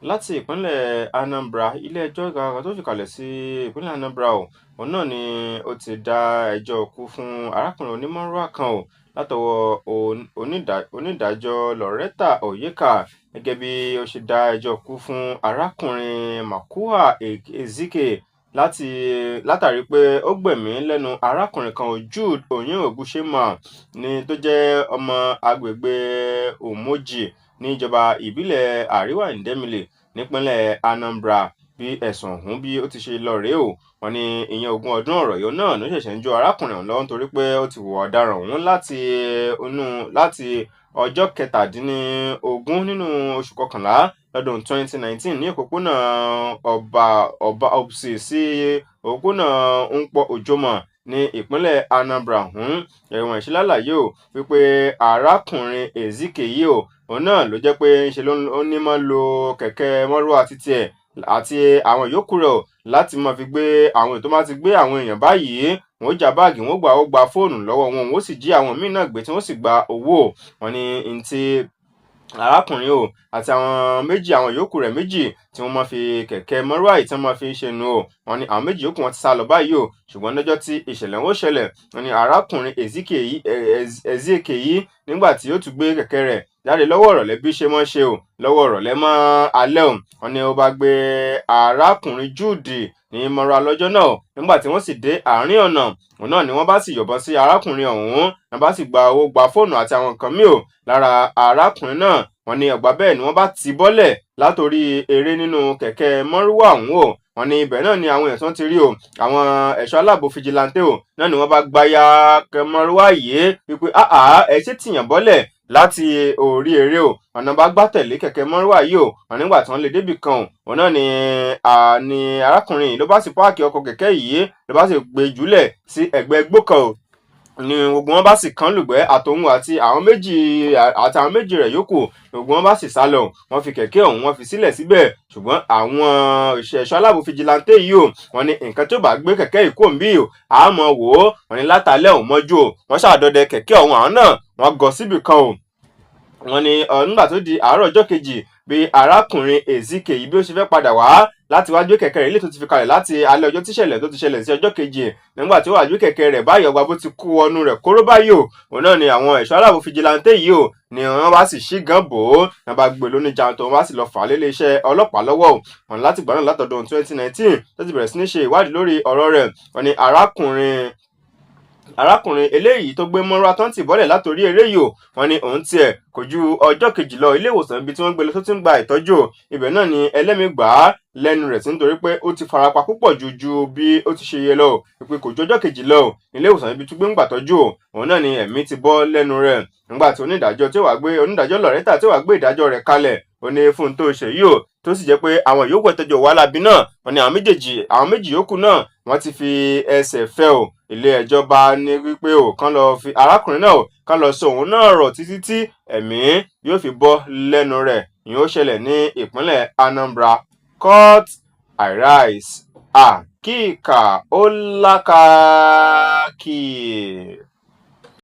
Láti ìpínlẹ̀ Anambra, ilé-ẹjọ́ gíga kan tó fìkàlẹ̀ sí ìpínlẹ̀ Anambra òun náà ni ó ti dá ẹjọ́ ikú fún arákùnrin onímárúwá kan látọwọ́ onídàájọ́ Loretta Oyeka gẹ́gẹ́ bí ó ṣe dá ẹjọ́ ikú fún arákùnrin Márúwá Ezike látàrí pé ó gbẹ̀mí lẹ́nu arákùnrin kan Jude Onyeogushema ní tó jẹ́ ọmọ agbègbè Umoji níjọba ìbílẹ̀ Àríwá Ìdẹ́milẹ̀ nípínlẹ̀ Anambra. Bí ẹ̀sùn ọ̀hún bí ó ti ṣe lọ rèé wọ́n ní ìyẹn 20 ọdún ọ̀rọ̀ yìí náà ló ṣẹ̀ṣẹ̀ ń jó arákùnrin ọ̀hún lọ́wọ́ nítorí pé ó ti hùwà ọ̀daràn ọ̀hún láti ọjọ́ 17 nínú oṣù kọkànlá lọ́dún 2019 ní òpópónà ọba Obsi sí òpópónà Nkwo Ojoma ní ìpínlẹ̀ Anambra ọ̀hún. Ẹ̀wọ̀n ìṣẹ́lálàyé wípé arákùnrin Ezike yìí òun náà ló jẹ́ pé ńṣe ló ní máa lo kẹ̀kẹ́ márúwá títí ẹ̀ àti àwọn yòókù rẹ̀ láti máa fi gbé àwọn èèyàn tó máa ti gbé àwọn èèyàn báyìí wọ́n já báàgì wọ́n gba fóònù lọ́wọ́ wọn wọ́n sì jí àwọn míì náà gbé tí wọ́n sì gba owó. Wọ́n ní ntí arákùnrin àti àwọn yòókù rẹ̀ méjì tí wọ́n máa fi kẹ̀kẹ́ márúwá yìí tí wọ́n máa fi ṣe nu wọ́n ní àwọn méjì yòókù wọn ti sá lọ báyìí ṣùgbọ́n lọ́jọ́ tí ìṣẹ̀lẹ̀ wọn ṣẹlẹ̀ wọ́n ní arákùnrin Ezike yìí nígbà tí ó tún gbé kẹ̀kẹ́ rẹ̀ jáde lọ́wọ́ ìrọ̀lẹ́ bí ṣe mọ́ ṣe lọ́wọ́ ìrọ̀lẹ́ mọ́ alẹ́ wọ́n ní ó bá gbé arákùnrin Jude ní mọ́ra lọ́jọ́ náà nígbà tí wọ́n sì dé àárín ọ̀nà òun náà ni wọ́n bá sì yọ̀bọ̀n sí arákùnrin ọ̀hún wọ́n bá sì gba owó gba fóònù àti àwọn nǹkan míì lára arákùnrin náà. Wọ́n ní ọgbà bẹ́ẹ̀ ni wọ́n bá tì bọ́lẹ̀ látòrí eré nínú kẹ̀kẹ́ márúwá ọ̀hún wọ́n ní ibẹ̀ náà ni àwọn èèyàn tó ti rí àwọn ẹ̀ṣọ́ aláàbò fìjìláńtẹ́ náà ni wọ́n bá gbáyà márúwá yìí wípé ẹ ṣe tìyàn bọ́lẹ̀ láti orí eré ọ̀nà bá gbá tẹ̀lé kẹ̀kẹ́ márúwá yìí wọ́n nígbà tí wọ́n lè débì kan òun náà ni arákùnrin yìí ló bá sì páàkì ọkọ̀ kẹ̀kẹ́ yìí ló bá sì gbé jùlẹ̀ sí ẹ̀gbẹ́ igbó kan ni gbogbo wọn bá sì kán lùgbẹ́ àtòun àti àwọn méjì rẹ̀ yòókù gbogbo wọn bá sì sá lọ. Wọ́n fi kẹ̀kẹ́ ọ̀hún wọ́n fi sílẹ̀ síbẹ̀ ṣùgbọ́n àwọn ẹ̀ṣọ́ aláàbò fìjìláńtẹ́ yìí wọ́n ní nǹkan tó bá gbé kẹ̀kẹ́ yìí kò ń bí àmọ́ wò ó wọ́n ní látàlẹ́ òun mọ́jú wọ́n ṣàdọdẹ kẹ̀kẹ́ ọ̀hún àwọn náà wọ́n gọ síbì kan wọ́n ní nígbà tó di àárọ̀ ọjọ́ kejì bí arákùnrin Ezike yìí bí ó ṣe fẹ́ padà wá láti wá gbé kẹ̀kẹ́ rẹ̀ ilé tó ti fi kalẹ̀ láti alẹ́ ọjọ́ tíṣẹ̀lẹ̀ tó ti ṣẹlẹ̀ sí ọjọ́ kejì nígbà tí ó wà gbé kẹ̀kẹ́ rẹ̀ báyìí ọgbà bó ti kú ọnu rẹ̀ kóró báyìí òun náà ni àwọn ẹ̀ṣọ́ aláàbò fìjìláńtẹ́ yìí ni wọ́n bá sì ṣí gan bò ó wọ́n bá gbé lóní jàǹtò wọ́n bá sì lọ fà á lé iléeṣẹ́ ọlọ́pàá lọ́wọ́ wọn láti gbà náà látọdún 2019 tó ti bẹ̀rẹ̀ sí ní ṣe ìwádìí lórí ọ̀rọ̀ rẹ̀. Wọ́n ní arákùnrin eléyìí tó gbé mọ́ra tán tì bọ́lẹ̀ látòrí eré yìí wọ́n ní òun tiẹ̀ kò ju ọjọ́ kejì lọ ilé ìwòsàn ibi tí wọ́n gbé lọ tó ti ń gba ìtọ́jú ibẹ̀ náà ni ẹlẹ́mìí gbà á lẹ́nu rẹ̀ sí nítorí pé ó ti farapa púpọ̀ ju bí ó ti ṣe yẹ lọ pé kò ju ọjọ́ kejì lọ ilé ìwòsàn ibi tó gbé ń gbàtọ́jú òun náà ni ẹ̀mí ti bọ́ lẹ́nu rẹ̀ nígbà tí onídàájọ́ Loretta tí ó wá gbé ìdájọ́ rẹ̀ kalẹ̀ ó ní fún tó ṣe yìí tó sì jẹ́ pé àwọn yòókù ẹ̀tẹ́jọ́ wà lábí náà wọ́n ní àwọn méjì yòókù náà wọ́n ti fi ẹsẹ̀ fẹ́ Ilé-ẹjọ́ bá ní wípé kán lọ fi arákùnrin náà kán lọ sọ òun náà rọ̀ títí tí ẹ̀mí yóò fi bọ́ lẹ́nu rẹ̀ ìyẹn ó ṣẹlẹ̀ ní ìpínlẹ̀ Anambra. Court arise àkíkà ó lákàkì.